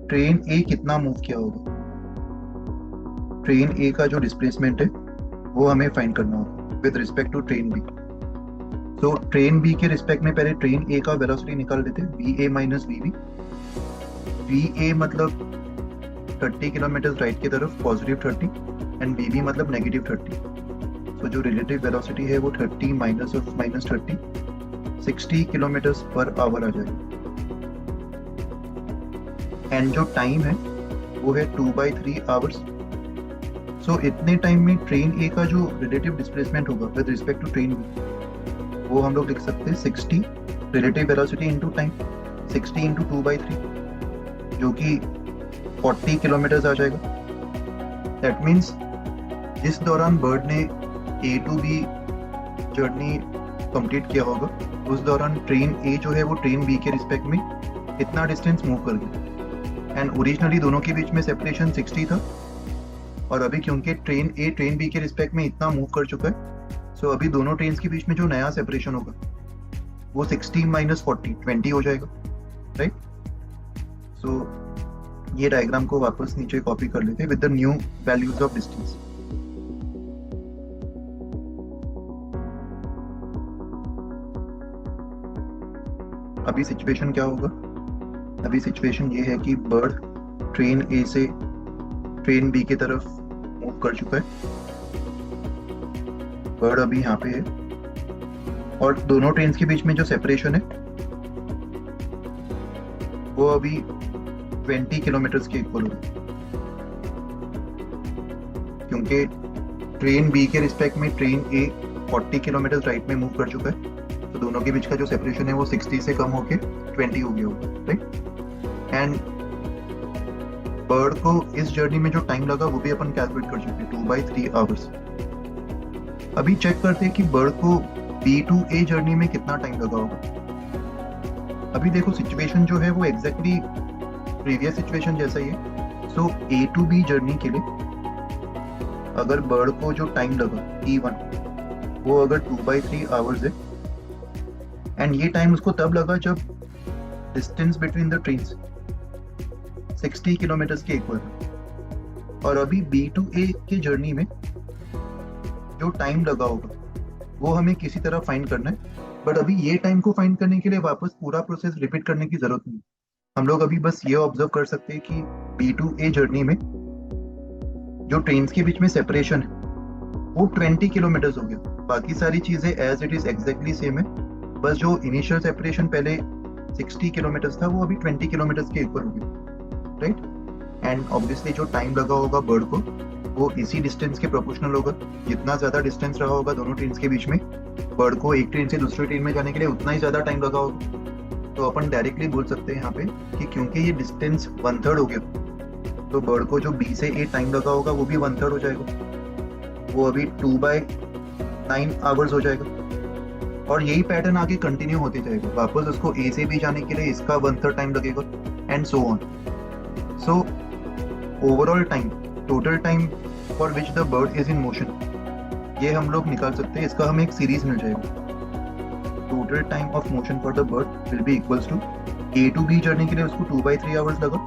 ट्रेन ए कितना मूव किया होगा। ट्रेन ए का जो डिस्प्लेसमेंट है वो हमें फाइंड करना होगा with respect to train B. तो ट्रेन बी के रिस्पेक्ट में पहले ट्रेन ए का वेलोसिटी निकाल देते, V A minus V B. V A मतलब 30 किलोमीटर राइट की तरफ, पॉजिटिव 30, एंड वी बी मतलब नेगेटिव 30। तो जो रिलेटिव वेलोसिटी है वो 30 minus of minus 30, 60 kilometre per hour आ जाएगा। एंड जो टाइम है वो है 2/3 आवर्स। सो इतने टाइम में ट्रेन ए का जो रिलेटिव डिस्प्लेसमेंट होगा with respect to train B, वो हम लोग लिख सकते हैं 60 relative velocity into time, 60 into 2/3, जो कि 40 किलोमीटर आ जाएगा। दैट मीन्स जिस दौरान बर्ड ने ए टू बी जर्नी कंप्लीट किया होगा, उस दौरान ट्रेन ए जो है वो ट्रेन बी के रिस्पेक्ट में इतना डिस्टेंस मूव कर गया। एंड ओरिजिनली दोनों के बीच में सेपरेशन 60 था, और अभी क्योंकि ट्रेन ए ट्रेन बी के रिस्पेक्ट में इतना मूव कर चुका है, सो अभी दोनों ट्रेन के बीच में जो नया सेपरेशन होगा वो 60 माइनस 40 20 हो जाएगा, राइट। सो ये डायग्राम को वापस नीचे कॉपी कर लेते हैं with the new values of distance. अभी सिचुएशन क्या होगा? अभी सिचुएशन ये है कि बर्ड ट्रेन ए से ट्रेन बी की तरफ मूव कर चुका है। बर्ड अभी यहाँ पे है और दोनों ट्रेन के बीच में जो सेपरेशन है वो अभी 20 किलोमीटर के इक्वल होगा, क्योंकि ट्रेन बी के रिस्पेक्ट में ट्रेन ए 40 किलोमीटर राइट में मूव कर चुका है। तो दोनों के बीच का जो सेपरेशन है वो 60 से कम होके 20 हो गया होगा, राइट। एंड बर्ड को इस जर्नी में जो टाइम लगा वो भी अपन कैलकुलेट कर चुके हैं, 2/3 आवर्स। अभी चेक करते हैं कि बर्ड को बी टू ए जर्नी में कितना टाइम लगा होगा। अभी देखो सिचुएशन जो है वो एग्जैक्टली प्रीवियस सिचुएशन जैसा ही है। सो ए टू बी जर्नी के लिए अगर बर्ड को जो टाइम लगा T1 वो अगर 2/3 आवर्स है, एंड ये टाइम उसको तब लगा जब distance between the trains 60 kilometre के इक्वल था। और अभी बी टू ए के जर्नी में जो टाइम लगा होगा वो हमें किसी तरह फाइंड करना है। बट अभी ये टाइम को फाइंड करने के लिए वापस पूरा प्रोसेस रिपीट करने की जरूरत नहीं। हम लोग अभी बस ये ऑब्जर्व कर सकते हैं कि बी टू ए जर्नी में जो ट्रेन्स के बीच में सेपरेशन है वो 20 किलोमीटर हो गया। बाकी सारी चीजें as it is exactly same है, बस जो इनिशियल सेपरेशन पहले 60 किलोमीटर था वो अभी 20 किलोमीटर के ऊपर हो गया, राइट। एंड ऑब्वियसली जो टाइम लगा होगा बर्ड को वो इसी डिस्टेंस के प्रोपोर्शनल होगा। जितना ज्यादा डिस्टेंस रहा होगा दोनों ट्रेन्स के बीच में, बर्ड को एक ट्रेन से दूसरी ट्रेन में जाने के लिए उतना ही ज्यादा टाइम लगा होगा। तो अपन डायरेक्टली बोल सकते हैं यहाँ पे कि क्योंकि ये डिस्टेंस 1/3 हो गया, तो बर्ड को जो बी से ए टाइम लगा होगा वो भी 1/3 हो जाएगा, वो अभी 2/9 आवर्स हो जाएगा। और यही पैटर्न आगे कंटिन्यू होते जाएगा। वापस उसको ए से भी जाने के लिए इसका 1/3 टाइम लगेगा, and so on. So overall time, total time for which the bird is in motion, ये हम लोग निकाल सकते हैं। इसका हमें एक सीरीज मिल जाएगा। Total time of motion for the bird will be equals to A to B journey के लिए उसको 2/3 आवर्स लगा,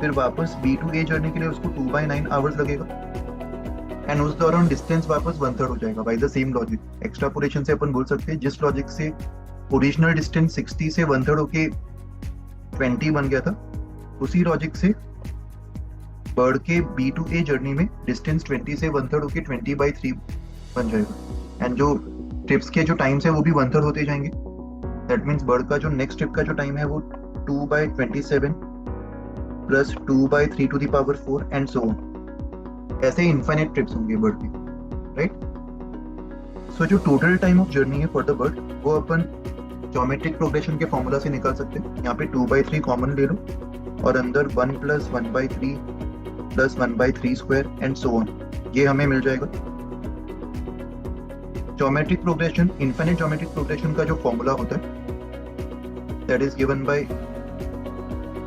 फिर वापस बी टू ए जर्नी के लिए उसको 2/9 आवर्स लगेगा, एंड उस दौरान डिस्टेंस वापस 1/3 हो जाएगा। By the same logic, extrapolation से अपन बोल सकते हैं जिस लॉजिक से ओरिजिनल डिस्टेंस 60 से 1/3 होके 20 बन गया था, उसी लॉजिक से बर्ड के बी टू ए जर्नी में डिस्टेंस 20 से 1/3 होके 20/3 बन जाएगा, एंड जो ट्रिप्स के जो टाइम्स है वो भी 1/3 होते जाएंगे। दैट मीन्स बर्ड का जो नेक्स्ट ट्रिप का जो टाइम है वो 2/27 प्लस 2/3 to the power 4 and so on. ऐसे इनफाइनाइट ट्रिप्स होंगे बर्ड की, राइट। सो जो टोटल टाइम ऑफ जर्नी है फॉर द बर्ड वो अपन ज्योमेट्रिक प्रोग्रेशन के फॉर्मूला से निकाल सकते हैं। यहाँ पे 2/3 कॉमन ले लो और अंदर 1 + 1/3 + 1/3 स्क्वायर एंड सो ऑन, ये हमें मिल जाएगा। Geometric progression, infinite geometric progression का जो फॉर्मूला होता है that is given by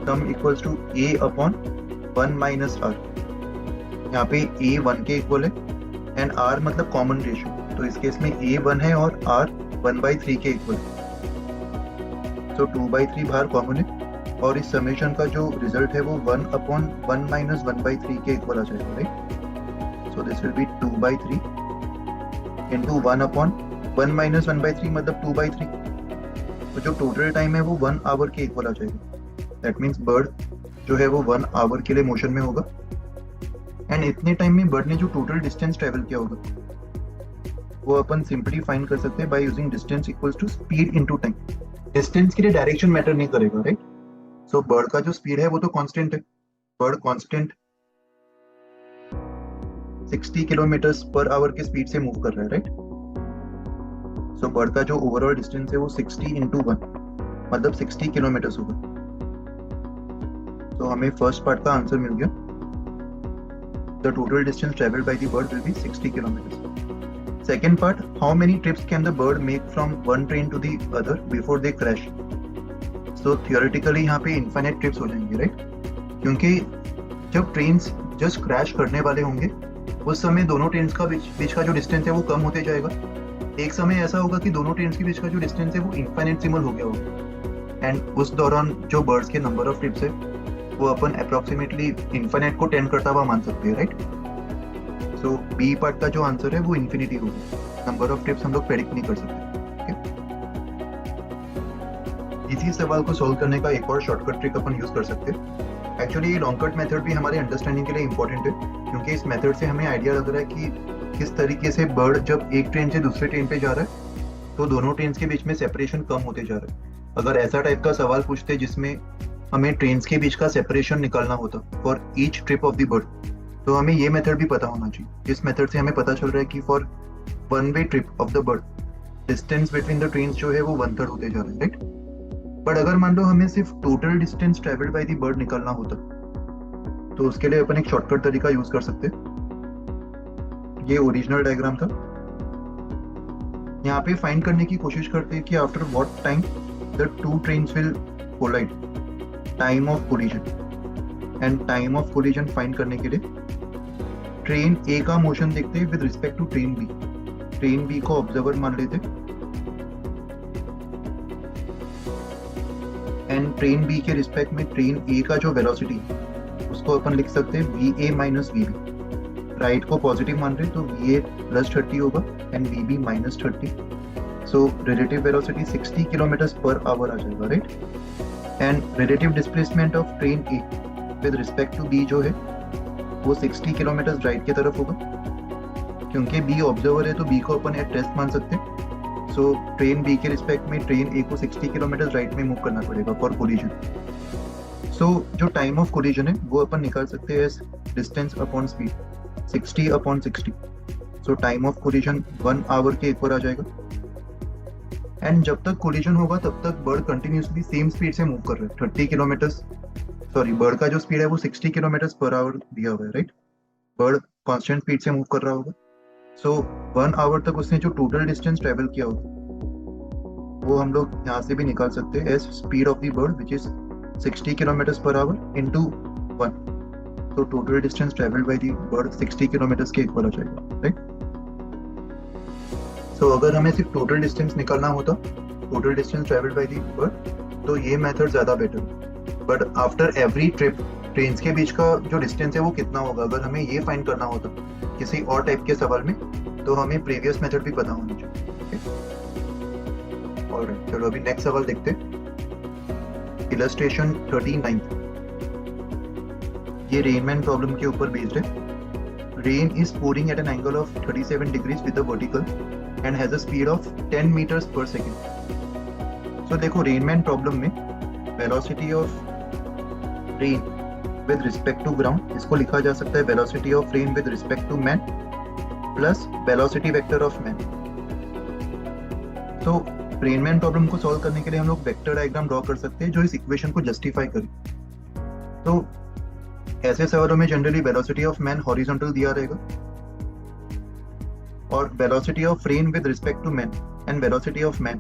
sum equals to a/1 - r। यहाँ पे a 1 के इक्वल है एंड r मतलब कॉमन रेशियो, तो इस केस में a 1 है और r 1/3 के इक्वल है। तो 2/3 बाहर कॉमन है और इस समेशन का जो रिजल्ट है वो 1/1 - 1/3 के इक्वल आ जाएगा, right. So this will be 2/3 into 1/1 - 1/3 मतलब 2/3। तो जो टोटल टाइम है वो 1 आवर के इक्वल आ जाएगा। दैट मीन्स बर्ड जो है वो 1 आवर के लिए मोशन में होगा, एंड इतने टाइम में बर्ड ने जो टोटल डिस्टेंस ट्रेवल किया होगा वो अपन सिंपली फाइंड कर सकते हैं by using distance equals to speed into time. Distance के लिए डायरेक्शन मैटर नहीं करेगा, राइट। सो बर्ड का जो स्पीड है वो तो कांस्टेंट है, bird constant 60 kilometres per hour के स्पीड से मूव कर रहा है, राइट। सो बर्ड का जो ओवरऑल डिस्टेंस है वो 60 × 1 मतलब 60 किलोमीटर्स होगा। तो हमें फर्स्ट पार्ट का आंसर मिल गया। The total distance travelled by the bird will be 60 kilometres. Second part, how many trips can the bird make from one train to the other before they crash. So theoretically यहाँ पे infinite trips हो जाएंगे, right, क्योंकि जब trains just crash करने वाले होंगे उस समय दोनों ट्रेन्स का बीच का जो डिस्टेंस है वो कम होते जाएगा। एक समय ऐसा होगा कि दोनों ट्रेन्स के बीच का जो डिस्टेंस है वो इनफाइनेटसिमल हो गया होगा, एंड उस दौरान जो बर्ड्स के नंबर ऑफ ट्रिप्स है वो अपन अप्रोक्सीमेटली इनफाइनाइट को टेंड करता हुआ मान सकते हैं, राइट। सो बी पार्ट का जो आंसर है वो इन्फिनिटी होगा, नंबर ऑफ ट्रिप्स हम लोग प्रेडिक्ट नहीं कर सकते। इसी सवाल को सोल्व करने का एक और शॉर्टकट ट्रिक अपन यूज कर सकते हैं। एक्चुअली ये लॉन्ग कट मेथड भी हमारे अंडरस्टैंडिंग के लिए इंपॉर्टेंट है, क्योंकि इस मेथड से हमें आइडिया लग रहा है कि किस तरीके से बर्ड जब एक ट्रेन से दूसरे ट्रेन पे जा रहा है तो दोनों ट्रेन के बीच में सेपरेशन कम होते जा रहा है। अगर ऐसा टाइप का सवाल पूछते जिसमें हमें ट्रेन के बीच का सेपरेशन निकालना होता for each trip of the bird, तो हमें ये मेथड भी पता होना चाहिए। इस मेथड से हमें पता चल रहा है कि for one way trip of the bird distance between the train जो है वो 1/3 होते जा रहा है, राइट। बट अगर मान लो हमें सिर्फ total distance travelled by the bird निकालना होता तो उसके लिए अपन एक शॉर्टकट तरीका यूज कर सकते हैं। ये ओरिजिनल डायग्राम था। यहाँ पे फाइंड करने की कोशिश करते हैं कि after what time the two trains will collide, time of collision. And time of collision find करने के लिए ट्रेन ए का मोशन देखते हैं with respect to train B. Train B को ऑब्जर्वर मान लेते एंड ट्रेन बी के रिस्पेक्ट में ट्रेन ए का जो वेलोसिटी उसको अपन लिख सकते हैं VA - VB। राइट को पॉजिटिव मान रहे तो VA +30 होगा and VB -30। So relative velocity 60 kilometres per hour आ जाएगा, right. And relative displacement of train A with respect to B जो है वो 60 किलोमीटर्स राइट की तरफ होगा। क्योंकि बी ऑब्जर्वर है तो बी को अपन एट रेस्ट मान सकते हैं। सो ट्रेन बी के रिस्पेक्ट में ट्रेन ए को 60 किलोमीटर्स राइट में मूव करना पड़ेगा फॉर कोलिजन। सो जो टाइम ऑफ कोलिजन है वो अपन निकाल सकते हैं as distance upon speed, 60/60। So time of collision 1 hour के इक्वल आ जाएगा। एंड जब तक कोलिजन होगा तब तक बर्ड कंटिन्यूसली सेम स्पीड से मूव कर रहा है, 30 किलोमीटर्स, सॉरी बर्ड का जो स्पीड है वो 60 किलोमीटर्स पर आवर दिया हुआ है, राइट। बर्ड कांस्टेंट स्पीड से मूव कर रहा होगा। सो 1 आवर तक उसने जो टोटल डिस्टेंस ट्रेवल किया होगा वो हम लोग यहाँ से भी निकाल सकते हैं as speed of the bird which is 60 kilometres per hour into 1। तो total distance travelled by the bird 60 kilometres के इक्वल आ जाएगा, राइट। सो अगर हमें सिर्फ टोटल डिस्टेंस निकालना होता total distance travelled by the bird, तो ये मेथड ज़्यादा बेटर है। But after every trip trains के बीच का जो डिस्टेंस है वो कितना होगा, अगर हमें ये फाइंड करना होता किसी और टाइप के सवाल में, तो हमें प्रीवियस मेथड भी पता होना चाहिए। ऑलराइट, चलो अभी नेक्स्ट सवाल देखते हैं। इलस्ट्रेशन 39, ये रेनमैन प्रॉब्लम के ऊपर बेस्ड है। Rain is pouring at an angle of 37 degrees with the vertical and has a speed of 10 meters per second. So देखो रेनमैन प्रॉब्लम में velocity of rain with respect to ground, इसको लिखा जा सकता है velocity of rain with respect to man plus velocity vector of man. तो rain man problem को solve करने के लिए हम लोग वेक्टर डायग्राम ड्रॉ कर सकते हैं जो इस इक्वेशन को जस्टिफाई करे। तो ऐसे सवालों में generally velocity of man horizontal दिया रहेगा और velocity of rain with respect to man and velocity of man,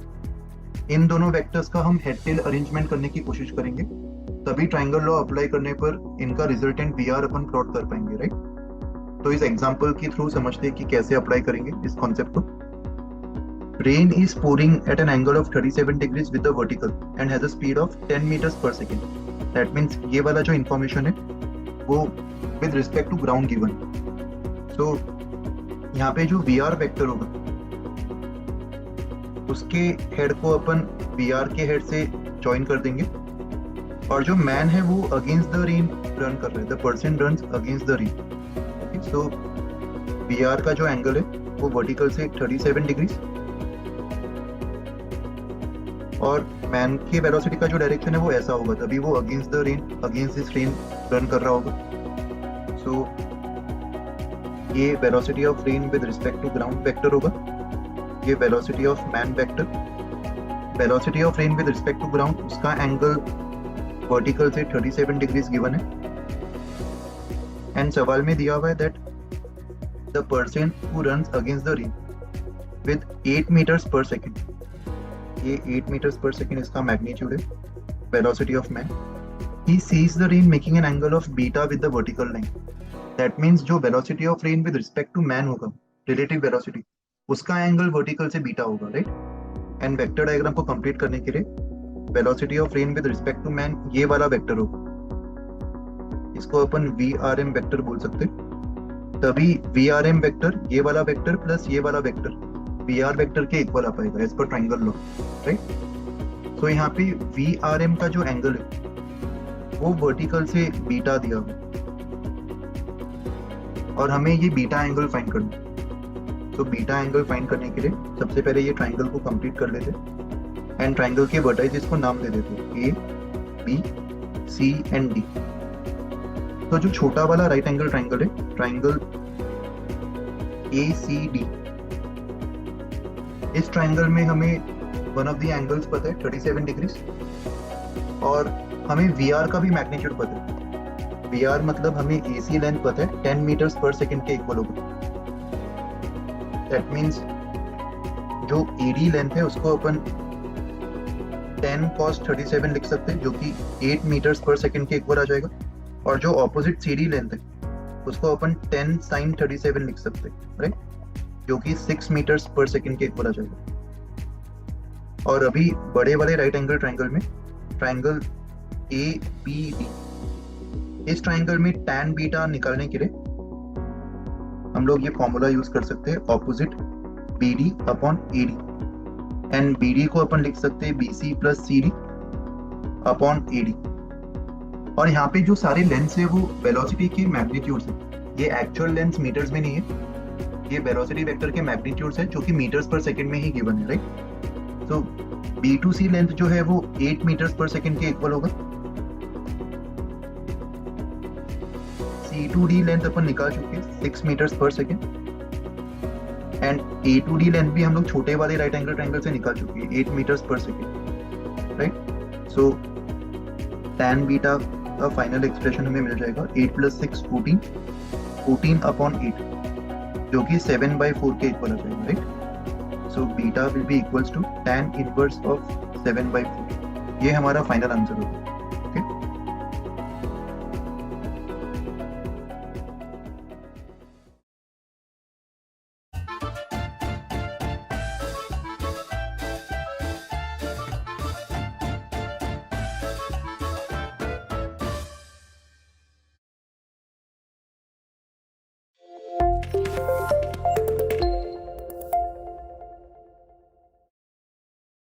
इन दोनों वेक्टर्स का हम हेड टेल अरेंजमेंट करने की कोशिश करेंगे, तभी ट्रायंगल लॉ अप्लाई करने पर इनका रिजल्टेंट वी आर अपन प्लॉट कर पाएंगे, राइट। तो इस एग्जांपल के थ्रू समझते हैं कि कैसे अप्लाई करेंगे इस कॉन्सेप्ट को। Rain is pouring at an angle of 37 degrees with the vertical and has a speed of 10 meters per second. That means ये वाला जो इंफॉर्मेशन है वो with respect to ground given. So यहाँ पे जो वी आर वेक्टर होगा उसके हेड को अपन वी आर के हेड से ज्वाइन कर देंगे, और जो मैन है वो अगेंस्ट द रेन रन कर रहा है, the person runs against the rain. So V R का जो एंगल है वो वर्टिकल से 37 डिग्रीज और मैन के वेलोसिटी का जो डायरेक्शन है वो ऐसा होगा, तभी वो against the rain, against this rain run कर रहा होगा। सो ये velocity of rain with respect to ground vector होगा, ये velocity of man vector. Velocity of rain with respect to ground, उसका एंगल वर्टिकल से 37 डिग्रीज गिवन है, and सवाल में दिया हुआ है that the person who runs against the rain with 8 metres per second, ये 8 meters per second इसका मैग्नीट्यूड है, velocity of man. He sees the rain making an angle of beta with the vertical line. That means जो velocity of rain with respect to man होगा, relative velocity, उसका angle vertical से beta होगा, right. And vector diagram को complete करने के लिए velocity of rain with respect to man ये वाला वेक्टर होगा, इसको अपन VRM वेक्टर बोल सकते हैं। तभी VRM वेक्टर ये वाला वेक्टर प्लस ये वाला वेक्टर VR वेक्टर के इक्वल आ पाएगा as per triangle law, right. सो यहाँ पे VRM का जो एंगल है वो वर्टिकल से बीटा दिया हुआ और हमें ये बीटा एंगल फाइंड करना है। तो बीटा एंगल फाइंड करने के लिए सबसे पहले ये ट्रायंगल को कंप्लीट कर लेते एंड ट्रायंगल के वर्टाइसेस को नाम दे देते A, B, C and D। तो जो छोटा वाला राइट एंगल ट्रायंगल है, ट्रायंगल ACD, इस ट्रायंगल में हमें वन ऑफ द एंगल्स पता है 37 डिग्रीज, और हमें VR का भी मैग्नीट्यूड पता है। VR मतलब हमें AC लेंथ पता है 10 मीटर्स पर सेकेंड के इक्वल होगा। दैट मीन्स जो AD लेंथ है उसको अपन 10 cos 37 लिख सकते हैं, जो कि 8 मीटर्स पर सेकेंड के इक्वल आ जाएगा, और जो ऑपोजिट CD लेंथ है उसको अपन 10 sin 37 लिख सकते हैं, राइट, जो कि 6 मीटर्स पर सेकेंड के इक्वल आ जाएगा। और अभी बड़े वाले राइट एंगल ट्रायंगल में ट्रायंगल ABD, इस ट्रायंगल में tan बीटा निकालने के लिए हम लोग ये फॉर्मूला यूज कर सकते हैं, opposite BD upon AD, and BD को अपन लिख सकते हैं BC plus CD upon AD। और यहाँ पे जो सारे लेंथ्स है वो वेलोसिटी के मैग्नीट्यूड्स है, ये एक्चुअल लेंथ मीटर्स में नहीं है, ये वेलोसिटी वेक्टर के मैग्नीट्यूड्स है जो कि मीटर्स पर सेकंड में ही गिवन है, राइट। तो B2C लेंथ जो है वो 8 मीटर्स पर सेकंड के इक्वल होगा। C2D लेंथ अपन निकाल चुके हैं 6 मीटर्स पर सेकंड, एंड A2D लेंथ भी हम लोग छोटे वाले राइट एंगल ट्रायंगल से निकाल चुके हैं 8 मीटर्स पर सेकंड, राइट। सो tan बीटा का फाइनल एक्सप्रेशन हमें मिल जाएगा 8 + 6 14 अपॉन 8, जो कि 7/4 के इक्वल आ जाएगा, right. So beta will be equals to tan inverse of 7/4। ये हमारा फाइनल आंसर होगा।